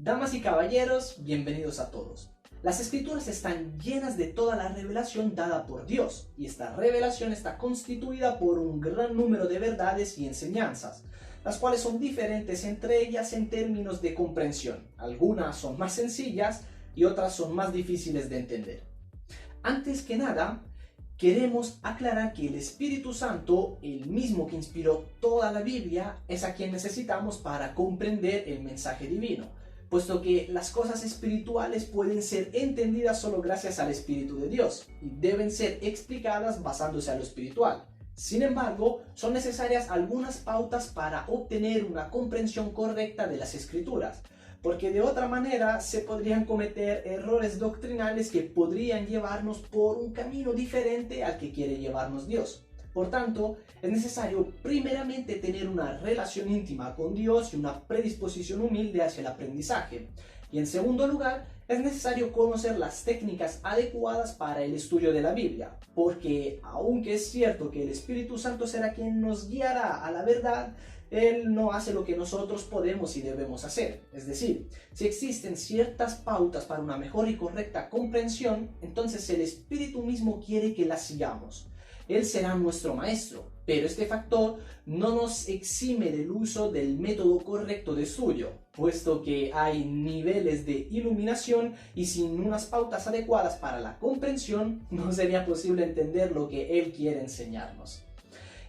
Damas y caballeros, bienvenidos a todos. Las escrituras están llenas de toda la revelación dada por Dios, y esta revelación está constituida por un gran número de verdades y enseñanzas, las cuales son diferentes entre ellas en términos de comprensión. Algunas son más sencillas y otras son más difíciles de entender. Antes que nada, queremos aclarar que el Espíritu Santo, el mismo que inspiró toda la Biblia, es a quien necesitamos para comprender el mensaje divino, puesto que las cosas espirituales pueden ser entendidas solo gracias al Espíritu de Dios y deben ser explicadas basándose a lo espiritual. Sin embargo, son necesarias algunas pautas para obtener una comprensión correcta de las Escrituras, porque de otra manera se podrían cometer errores doctrinales que podrían llevarnos por un camino diferente al que quiere llevarnos Dios. Por tanto, es necesario primeramente tener una relación íntima con Dios y una predisposición humilde hacia el aprendizaje. Y en segundo lugar, es necesario conocer las técnicas adecuadas para el estudio de la Biblia, porque aunque es cierto que el Espíritu Santo será quien nos guiará a la verdad, Él no hace lo que nosotros podemos y debemos hacer. Es decir, si existen ciertas pautas para una mejor y correcta comprensión, entonces el Espíritu mismo quiere que las sigamos. Él será nuestro maestro, pero este factor no nos exime del uso del método correcto de estudio, puesto que hay niveles de iluminación y sin unas pautas adecuadas para la comprensión no sería posible entender lo que Él quiere enseñarnos.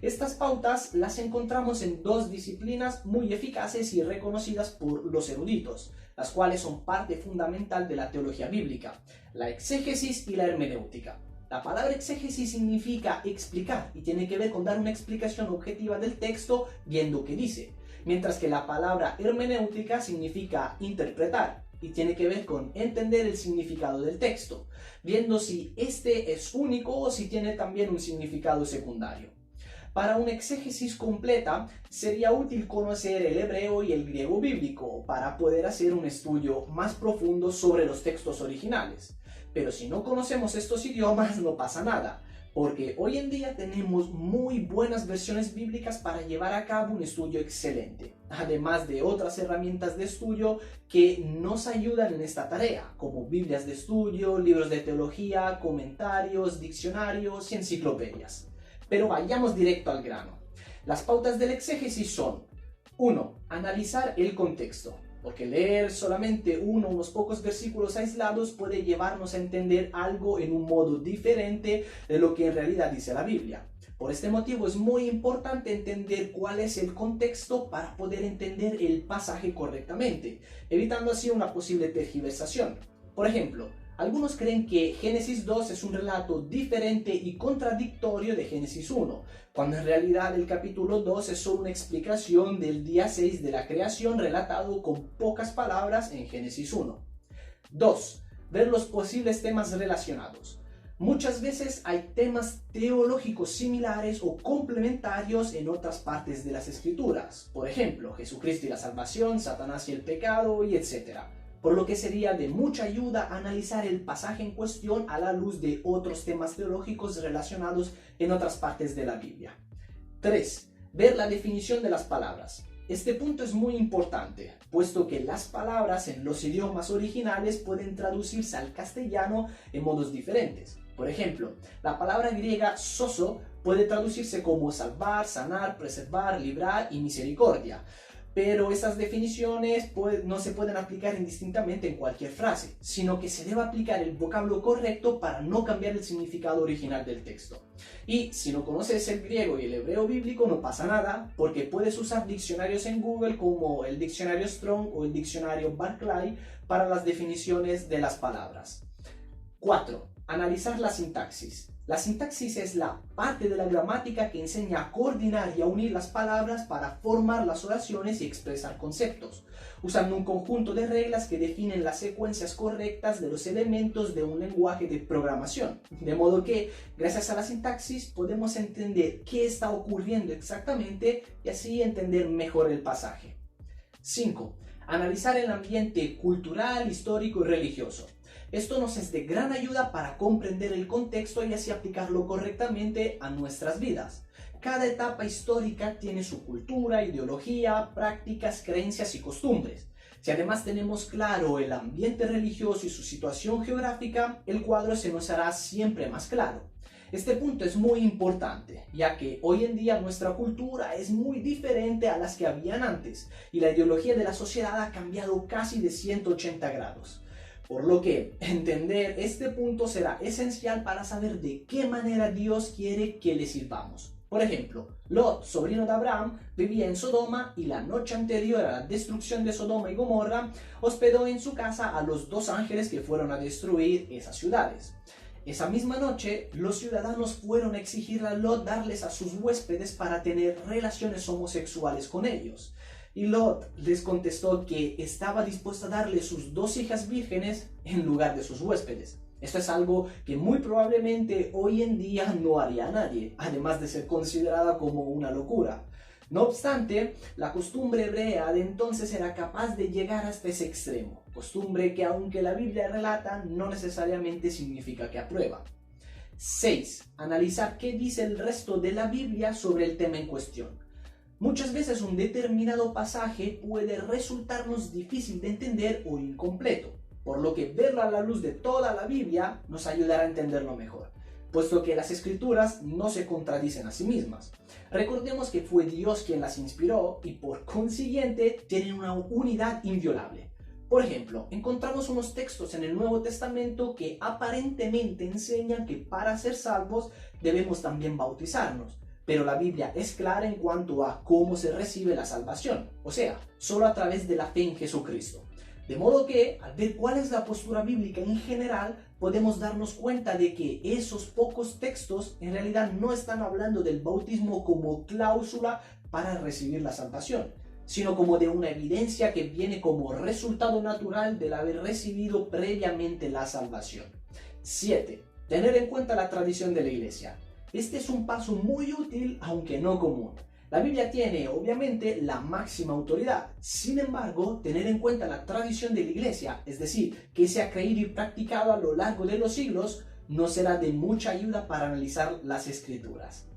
Estas pautas las encontramos en dos disciplinas muy eficaces y reconocidas por los eruditos, las cuales son parte fundamental de la teología bíblica: la exégesis y la hermenéutica. La palabra exégesis significa explicar y tiene que ver con dar una explicación objetiva del texto viendo qué dice, mientras que la palabra hermenéutica significa interpretar y tiene que ver con entender el significado del texto, viendo si este es único o si tiene también un significado secundario. Para una exégesis completa sería útil conocer el hebreo y el griego bíblico para poder hacer un estudio más profundo sobre los textos originales. Pero si no conocemos estos idiomas no pasa nada, porque hoy en día tenemos muy buenas versiones bíblicas para llevar a cabo un estudio excelente, además de otras herramientas de estudio que nos ayudan en esta tarea, como Biblias de estudio, libros de teología, comentarios, diccionarios y enciclopedias. Pero vayamos directo al grano. Las pautas del exégesis son: 1. Analizar el contexto, porque leer solamente unos pocos versículos aislados puede llevarnos a entender algo en un modo diferente de lo que en realidad dice la Biblia. Por este motivo es muy importante entender cuál es el contexto para poder entender el pasaje correctamente, evitando así una posible tergiversación. Por ejemplo, algunos creen que Génesis 2 es un relato diferente y contradictorio de Génesis 1, cuando en realidad el capítulo 2 es solo una explicación del día 6 de la creación relatado con pocas palabras en Génesis 1. 2. Ver los posibles temas relacionados. Muchas veces hay temas teológicos similares o complementarios en otras partes de las Escrituras. Por ejemplo, Jesucristo y la salvación, Satanás y el pecado, y etc. Por lo que sería de mucha ayuda analizar el pasaje en cuestión a la luz de otros temas teológicos relacionados en otras partes de la Biblia. 3. Ver la definición de las palabras. Este punto es muy importante, puesto que las palabras en los idiomas originales pueden traducirse al castellano en modos diferentes. Por ejemplo, la palabra griega sozo puede traducirse como salvar, sanar, preservar, librar y misericordia. Pero esas definiciones no se pueden aplicar indistintamente en cualquier frase, sino que se debe aplicar el vocablo correcto para no cambiar el significado original del texto. Y si no conoces el griego y el hebreo bíblico no pasa nada, porque puedes usar diccionarios en Google como el diccionario Strong o el diccionario Barclay para las definiciones de las palabras. 4. Analizar la sintaxis. La sintaxis es la parte de la gramática que enseña a coordinar y a unir las palabras para formar las oraciones y expresar conceptos, usando un conjunto de reglas que definen las secuencias correctas de los elementos de un lenguaje de programación. De modo que, gracias a la sintaxis, podemos entender qué está ocurriendo exactamente y así entender mejor el pasaje. 5. Analizar el ambiente cultural, histórico y religioso. Esto nos es de gran ayuda para comprender el contexto y así aplicarlo correctamente a nuestras vidas. Cada etapa histórica tiene su cultura, ideología, prácticas, creencias y costumbres. Si además tenemos claro el ambiente religioso y su situación geográfica, el cuadro se nos hará siempre más claro. Este punto es muy importante, ya que hoy en día nuestra cultura es muy diferente a las que habían antes, y la ideología de la sociedad ha cambiado casi de 180 grados. Por lo que entender este punto será esencial para saber de qué manera Dios quiere que le sirvamos. Por ejemplo, Lot, sobrino de Abraham, vivía en Sodoma y la noche anterior a la destrucción de Sodoma y Gomorra, hospedó en su casa a los 2 ángeles que fueron a destruir esas ciudades. Esa misma noche, los ciudadanos fueron a exigirle a Lot darles a sus huéspedes para tener relaciones homosexuales con ellos. Y Lot les contestó que estaba dispuesto a darle sus 2 hijas vírgenes en lugar de sus huéspedes. Esto es algo que muy probablemente hoy en día no haría nadie, además de ser considerada como una locura. No obstante, la costumbre hebrea de entonces era capaz de llegar hasta ese extremo, costumbre que aunque la Biblia relata, no necesariamente significa que aprueba. 6. Analizar qué dice el resto de la Biblia sobre el tema en cuestión. Muchas veces un determinado pasaje puede resultarnos difícil de entender o incompleto, por lo que verlo a la luz de toda la Biblia nos ayudará a entenderlo mejor, puesto que las escrituras no se contradicen a sí mismas. Recordemos que fue Dios quien las inspiró y por consiguiente tienen una unidad inviolable. Por ejemplo, encontramos unos textos en el Nuevo Testamento que aparentemente enseñan que para ser salvos debemos también bautizarnos, pero la Biblia es clara en cuanto a cómo se recibe la salvación, o sea, solo a través de la fe en Jesucristo. De modo que, al ver cuál es la postura bíblica en general, podemos darnos cuenta de que esos pocos textos en realidad no están hablando del bautismo como cláusula para recibir la salvación, sino como de una evidencia que viene como resultado natural del haber recibido previamente la salvación. 7. Tener en cuenta la tradición de la iglesia. Este es un paso muy útil, aunque no común. La Biblia tiene, obviamente, la máxima autoridad. Sin embargo, tener en cuenta la tradición de la iglesia, es decir, que se ha creído y practicado a lo largo de los siglos, nos será de mucha ayuda para analizar las escrituras.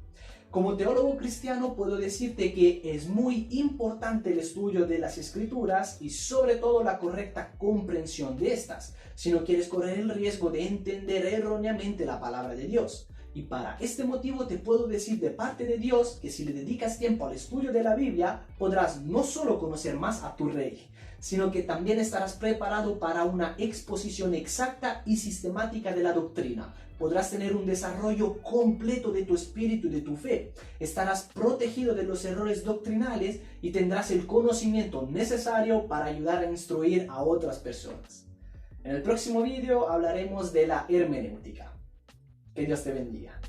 Como teólogo cristiano puedo decirte que es muy importante el estudio de las escrituras y sobre todo la correcta comprensión de estas, si no quieres correr el riesgo de entender erróneamente la palabra de Dios. Y para este motivo te puedo decir de parte de Dios que si le dedicas tiempo al estudio de la Biblia, podrás no solo conocer más a tu Rey, sino que también estarás preparado para una exposición exacta y sistemática de la doctrina. Podrás tener un desarrollo completo de tu espíritu y de tu fe. Estarás protegido de los errores doctrinales y tendrás el conocimiento necesario para ayudar a instruir a otras personas. En el próximo video hablaremos de la hermenéutica. Que Dios te bendiga.